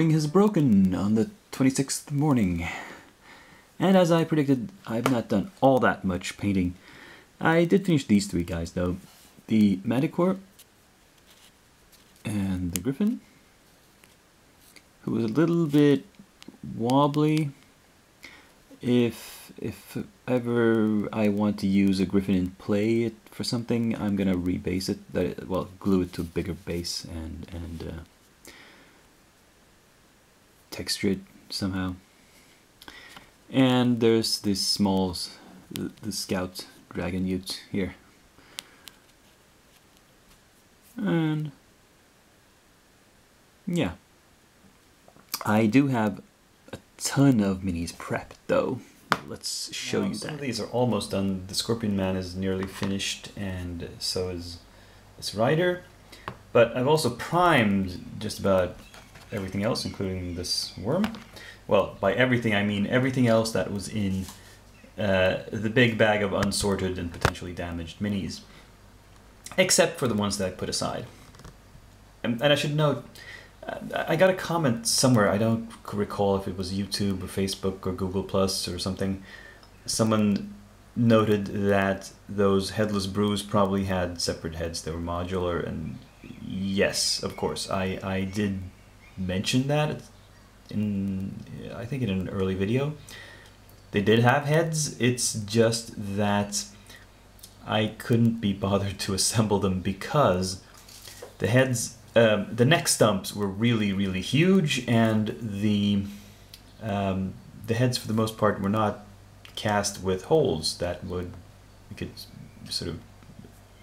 morning has broken on the 26th morning. And as I predicted, I've not done all that much painting. I did finish these three guys though. The Manticore and the Griffin, who was a little bit wobbly. If ever I want to use a Griffin and play it for something, I'm gonna rebase it, well, glue it to a bigger base and texture it somehow. And there's this small, the Scout Dragon Ute here. And yeah, I do have a ton of minis prepped though. Let's show you that. Some of these are almost done. The Scorpion Man is nearly finished, and so is this Rider. But I've also primed just about everything else, including this worm. Well, by everything I mean everything else that was in the big bag of unsorted and potentially damaged minis, except for the ones that I put aside. And I should note, I got a comment somewhere, I don't recall if it was YouTube or Facebook or Google Plus or something. Someone noted that those headless brews probably had separate heads, they were modular, and yes, of course, I did mention that in, I think in an early video. They did have heads, it's just that I couldn't be bothered to assemble them because the heads, the neck stumps were really huge, and the heads for the most part were not cast with holes that we could sort of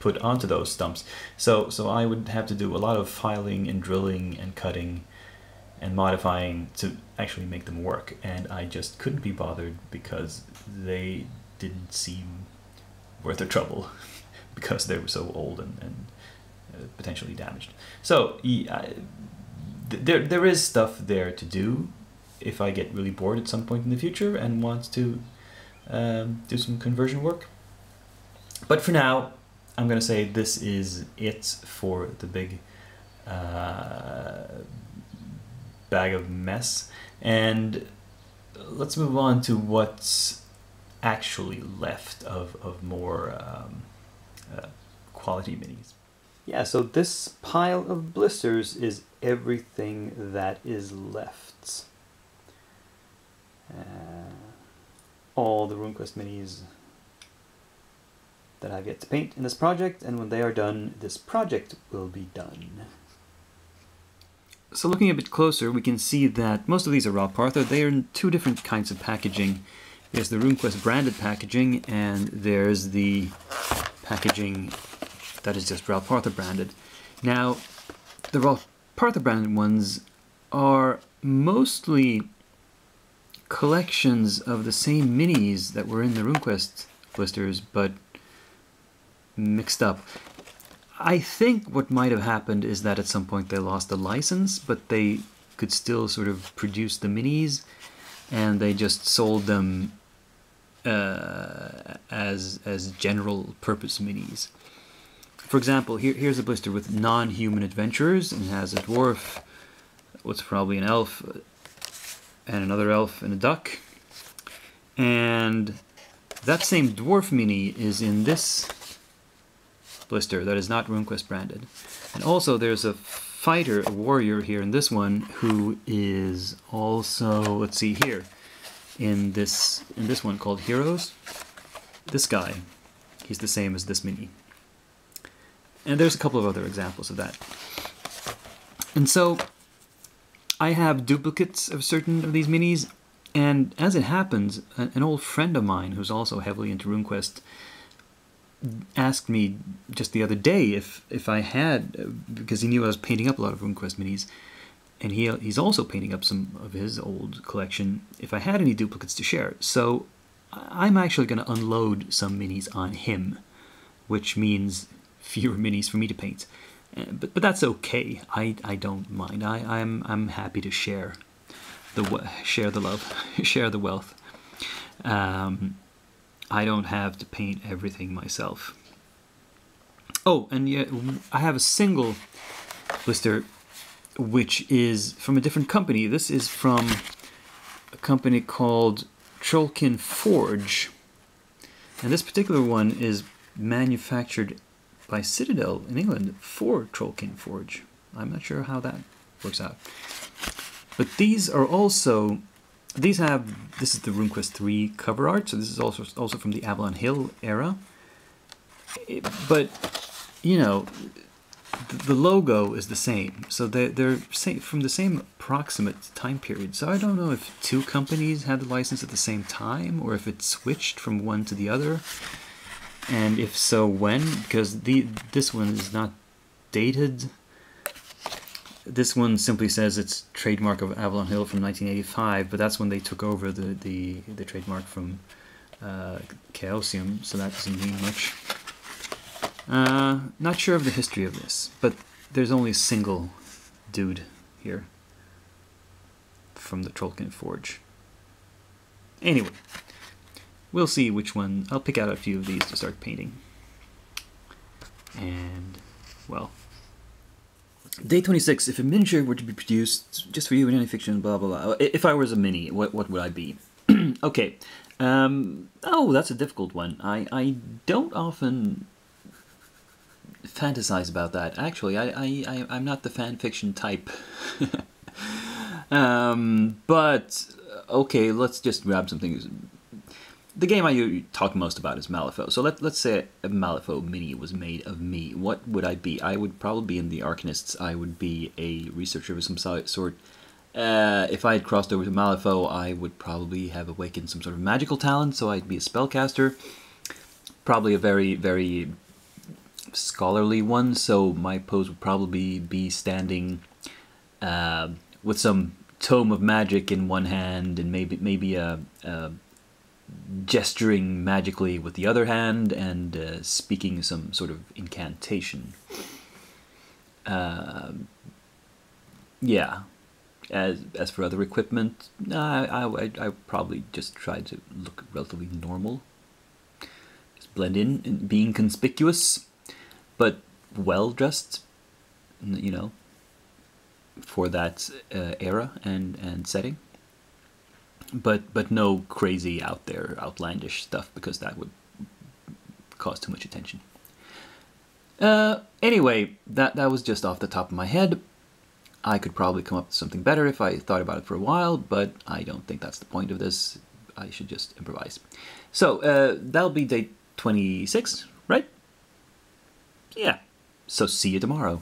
put onto those stumps. So I would have to do a lot of filing and drilling and cutting and modifying to actually make them work, and I just couldn't be bothered because they didn't seem worth the trouble because they were so old and potentially damaged. So there is stuff there to do if I get really bored at some point in the future and want to do some conversion work. But for now, I'm gonna say this is it for the big bag of mess, and let's move on to what's actually left of more quality minis. Yeah, so this pile of blisters is everything that is left. All the RuneQuest minis that I've yet to paint in this project, and when they are done, this project will be done. So looking a bit closer, we can see that most of these are Raw Parther. They are in two different kinds of packaging. There's the RuneQuest branded packaging, and there's the packaging that is just Raw Parther branded. Now, the Raw Parther branded ones are mostly collections of the same minis that were in the RuneQuest blisters, but mixed up. I think what might have happened is that at some point they lost the license, but they could still sort of produce the minis, and they just sold them as general purpose minis. For example, here's a blister with non-human adventurers, and it has a dwarf, what's probably an elf, and another elf and a duck. And that same dwarf mini is in this blister that is not RuneQuest branded. And also there's a fighter, a warrior here in this one, who is also, let's see here, in this one called Heroes. This guy, he's the same as this mini. And there's a couple of other examples of that. And so I have duplicates of certain of these minis, and as it happens, an old friend of mine who's also heavily into RuneQuest asked me just the other day if I had, because he knew I was painting up a lot of RuneQuest minis, and he's also painting up some of his old collection, if I had any duplicates to share. So I'm actually going to unload some minis on him, which means fewer minis for me to paint. But that's okay. I don't mind. I'm happy to share the love, share the wealth. I don't have to paint everything myself. Oh, and yeah, I have a single blister which is from a different company. This is from a company called Trollkin Forge. And this particular one is manufactured by Citadel in England for Trollkin Forge. I'm not sure how that works out. But these are also, this is the RuneQuest 3 cover art, so this is also from the Avalon Hill era. But, you know, the logo is the same, so they're from the same approximate time period. So I don't know if two companies had the license at the same time, or if it switched from one to the other, and if so, when. Because this one is not dated. This one simply says it's trademark of Avalon Hill from 1985, but that's when they took over the trademark from Chaosium, so that doesn't mean much. Not sure of the history of this, but there's only a single dude here from the Trollkin Forge. Anyway, we'll see which one. I'll pick out a few of these to start painting. And, well, day 26. If a miniature were to be produced just for you in any fiction, blah, blah, blah. If I was a mini, what would I be? Okay. Oh, that's a difficult one. I don't often fantasize about that. Actually, I'm not the fan fiction type. But okay, let's just grab something. The game I talk most about is Malifaux. So let's say a Malifaux mini was made of me. What would I be? I would probably be in the Arcanists. I would be a researcher of some sort. If I had crossed over to Malifaux, I would probably have awakened some sort of magical talent, so I'd be a spellcaster. Probably a very, very scholarly one, so my pose would probably be standing with some tome of magic in one hand, and maybe a gesturing magically with the other hand, and speaking some sort of incantation. Yeah. As for other equipment, I probably just try to look relatively normal. Just blend in and being conspicuous, but well dressed, you know, for that era and setting. But no crazy out there outlandish stuff, because that would cause too much attention. Anyway, that was just off the top of my head. I could probably come up with something better if I thought about it for a while, but I don't think that's the point of this. I should just improvise. So that'll be day 26, right? Yeah. So see you tomorrow.